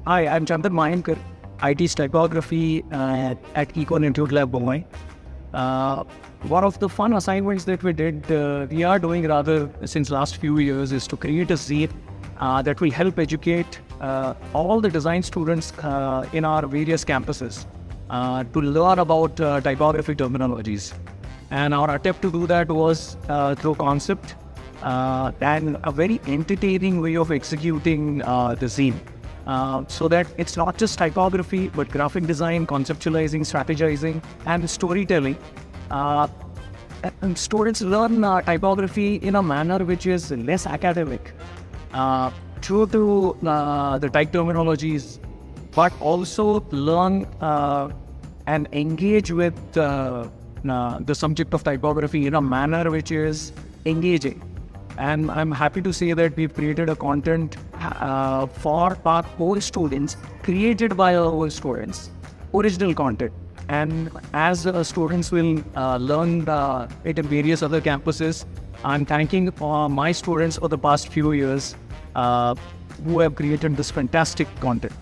Hi, I'm Chandan Mahimkar, IT's Typography at Ecole Intuit Lab, Mumbai. One of the fun assignments that we are doing rather since last few years is to create a Zine that will help educate all the design students in our various campuses to learn about typography terminologies. And our attempt to do that was through concept and a very entertaining way of executing the Zine. So that it's not just typography, but graphic design, conceptualizing, strategizing, and storytelling. And students learn typography in a manner which is less academic, true to the type terminologies, but also learn and engage with the subject of typography in a manner which is engaging. And I'm happy to say that we've created a content for our whole students, created by our whole students, original content. And as students will learn it in various other campuses, I'm thanking my students for the past few years who have created this fantastic content.